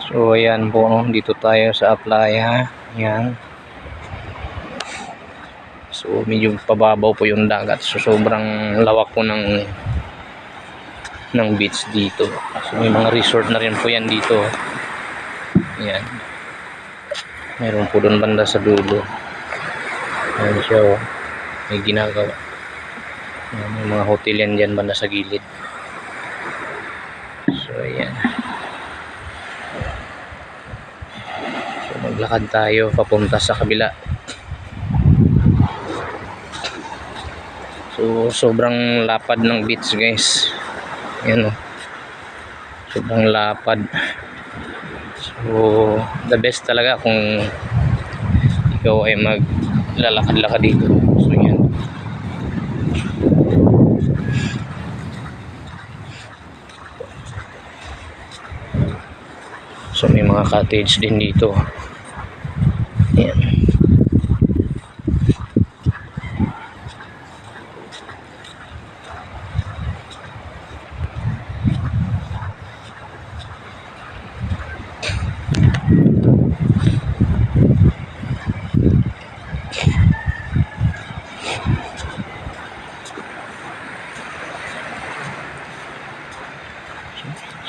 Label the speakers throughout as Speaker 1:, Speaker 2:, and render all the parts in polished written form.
Speaker 1: So ayan po, no? Dito tayo sa playa. Ayan. So medyo pababaw po yung dagat. So sobrang lawak po ng beach dito. So may mga resort na rin po yan dito. Ayan. Meron po doon banda sa dulo. Ayan siya, oh. May ginagawa. Ayan, may mga hotel yan dyan banda sa gilid. So ayan. So maglakad tayo papunta sa kabila. So sobrang lapad ng beach, guys. Ayan, oh. Sobrang lapad. So the best talaga kung ikaw ay maglalakad-lakad dito. So yan. So may mga cottage din dito. Ayan.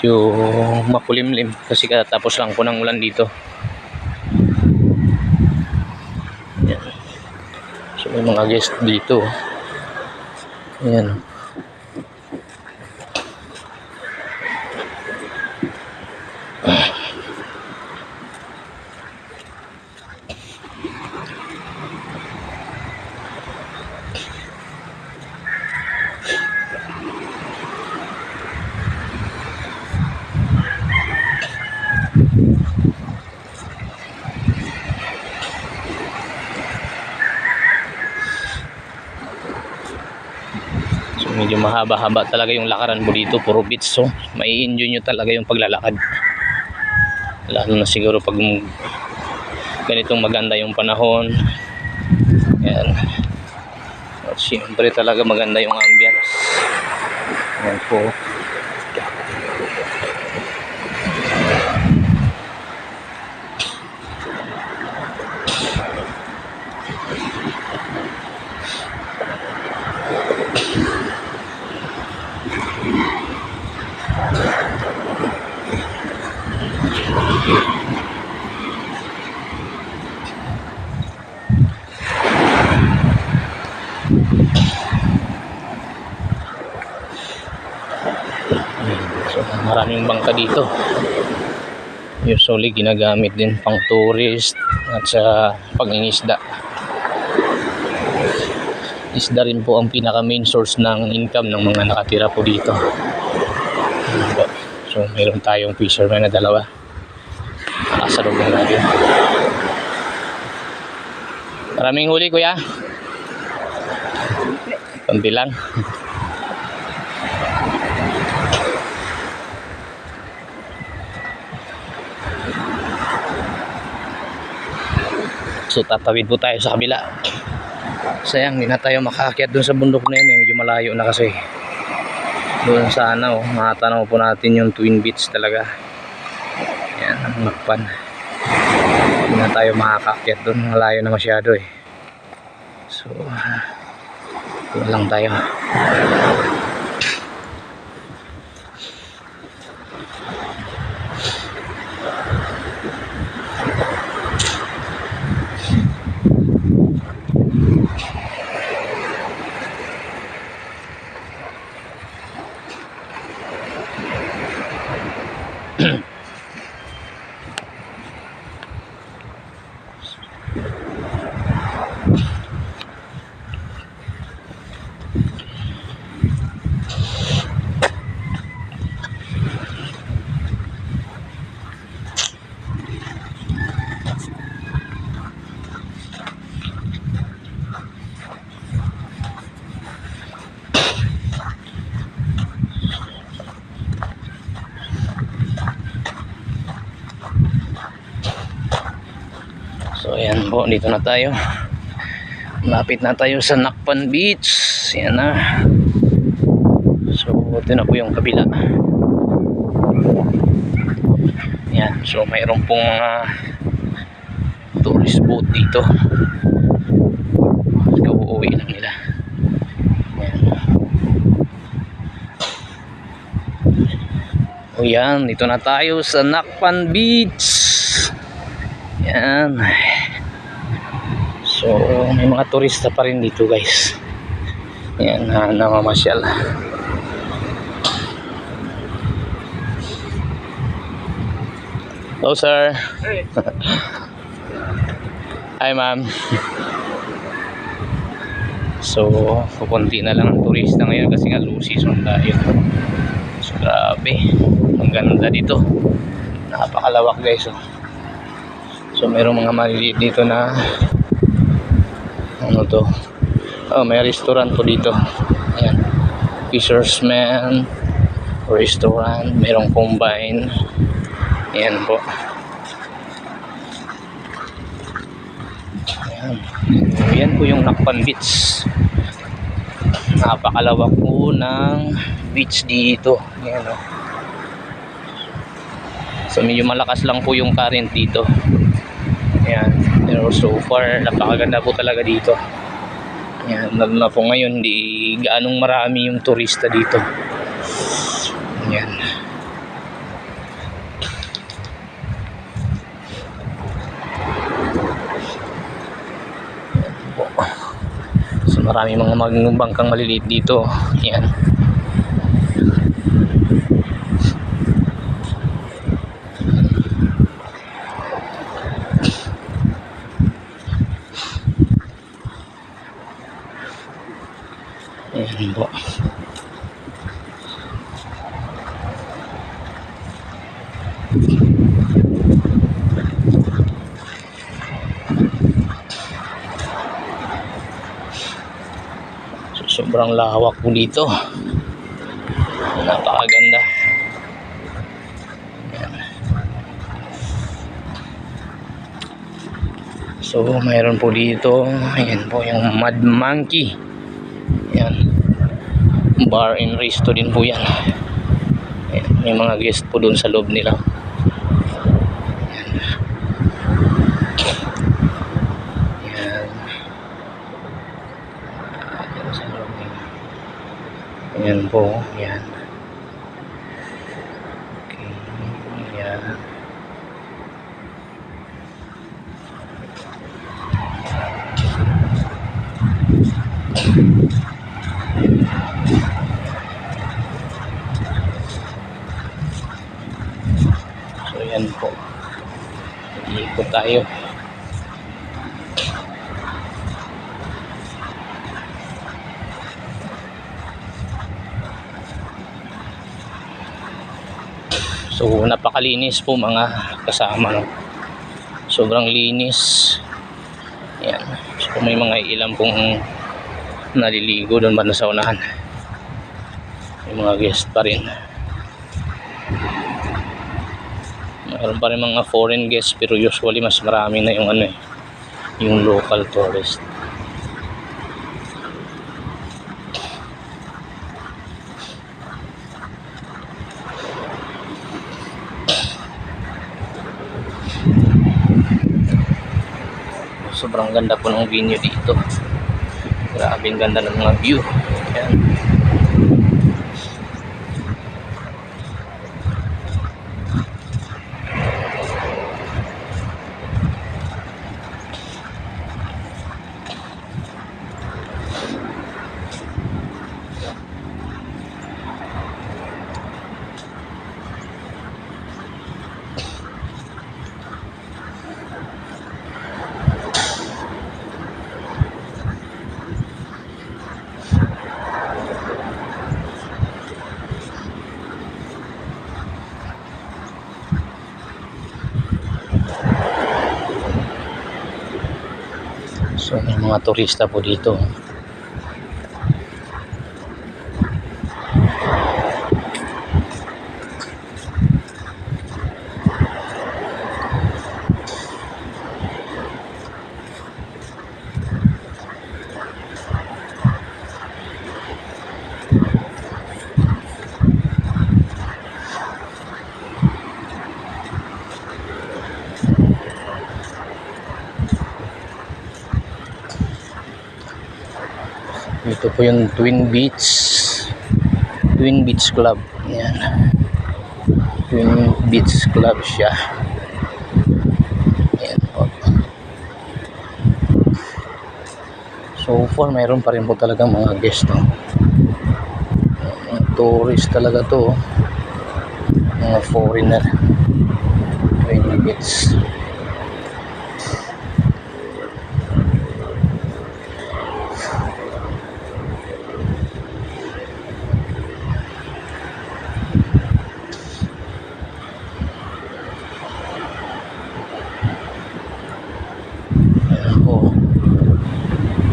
Speaker 1: Yung makulimlim kasi katapos lang po ng ulan dito. Ayan. So may mga guest dito. Ayan. Medyo mahaba-haba talaga yung lakaran mo dito, puro beach. So may enjoy nyo talaga yung paglalakad, lalo na siguro pag ganitong maganda yung panahon. Ayan. At siyempre talaga maganda yung ambience. Ayan po. So maraming bangka dito, usually ginagamit din pang tourist at sa pangingisda. Isda rin po ang pinaka main source ng income ng mga nakatira po dito. So mayroon tayong fisherman na dalawa, nakasalubong natin. Maraming huli, kuya? Kunti lang. So tatawid po tayo sa kabila. Sayang, hindi na tayo makaakyat dun sa bundok na yun, eh. Medyo malayo na kasi. Doon sana, oh, makatanaw po natin yung Twin Beach talaga. Yan, ang Macpan. Hindi na tayo makakaakyat dun, malayo na masyado, eh. So doon lang tayo. So ayan po, dito na tayo. Lapit na tayo sa Macpan Beach. Ayan na. So ito na po yung kabila. Ayan. So mayroon pong mga tourist boat dito. Uuwi lang nila. O yan, dito na tayo sa Nakpan Beach. Yan. So may mga turista pa rin dito guys. Yan, namamasyal. Hello sir.
Speaker 2: Hey.
Speaker 1: Hi ma'am. So pupunti na lang ang turista ngayon kasi nga low season tayo. So grabe, ang ganda dito, napakalawak guys. So mayroong mga maliliit dito na ano to, may restaurant po dito. Ayan, Fisherman Restaurant, mayroong combine. Ayan po. Ayan. Ayan po yung Nakpan Beach. Napakalawak po ng beach dito. Ayan o. So medyo malakas lang po yung current dito. Ayan. Pero so far napakaganda po talaga dito. Ayan. Lalo na po ngayon hindi gaanong marami yung turista dito. Ayan. So marami mga bangkang maliliit dito. Yan. Ayan po. Sobrang lawak po dito. Napakaganda. Ayan. So mayroon po dito, ayan po yung Mad Monkey. Ayan. Bar and resto din po yan. Ayan. May mga guest po doon sa loob nila. Ayan po, ayan. Okay, ayan. So ayan po. Iikot tayo. So napakalinis po mga kasama, no? Sobrang linis. Ayan. So may mga ilang pong naliligo doon banda sa unahan. May mga guest pa rin. Mayroon pa rin mga foreign guests pero usually mas marami na yung ano yung local tourist. Sobrang ganda po ng venue dito. Grabe ang ganda ng mga view. Ayan. So may mga turista po dito. Ito po yung Twin Beach Club. Yan. Twin Beach Club siya. Yan po. So far mayroon pa rin po talagang mga guest, no? Mga tourist talaga to, mga foreigner. Twin Beach.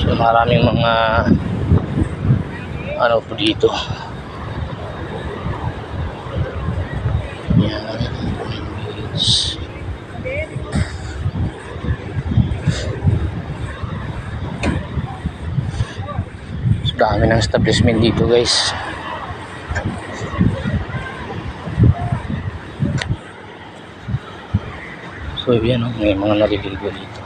Speaker 1: So maraming mga ano po dito. Yan. So dami ng establishment dito, guys. So yan, may mga naliligo dito.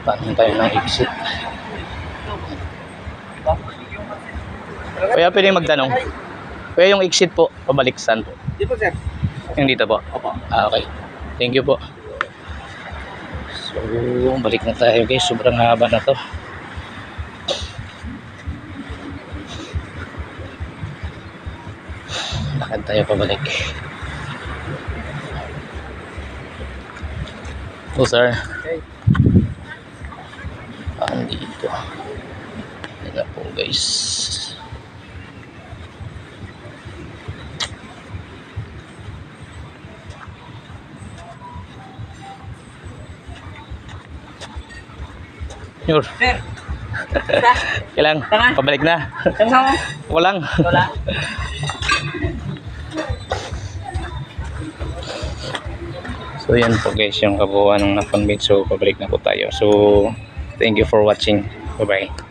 Speaker 1: Paano tayo ng exit? Kuya, pwede magtanong? Kuya, yung exit po, pabalik saan po?
Speaker 2: Dito po, sir.
Speaker 1: Yung dito po?
Speaker 2: Opo.
Speaker 1: Okay. Thank you po. So, balik na tayo, guys. Sobrang haba na to. Lakad tayo pabalik. Oh, sir.
Speaker 2: Okay.
Speaker 1: Andito. Yan na po, guys. Yur.
Speaker 2: Sir.
Speaker 1: Kailang, pabalik na.
Speaker 2: Sama mo?
Speaker 1: Walang.
Speaker 2: Wala.
Speaker 1: So yan po, guys, yung kabuuan ng Napan Beach. So pabalik na po tayo. So thank you for watching. Bye bye.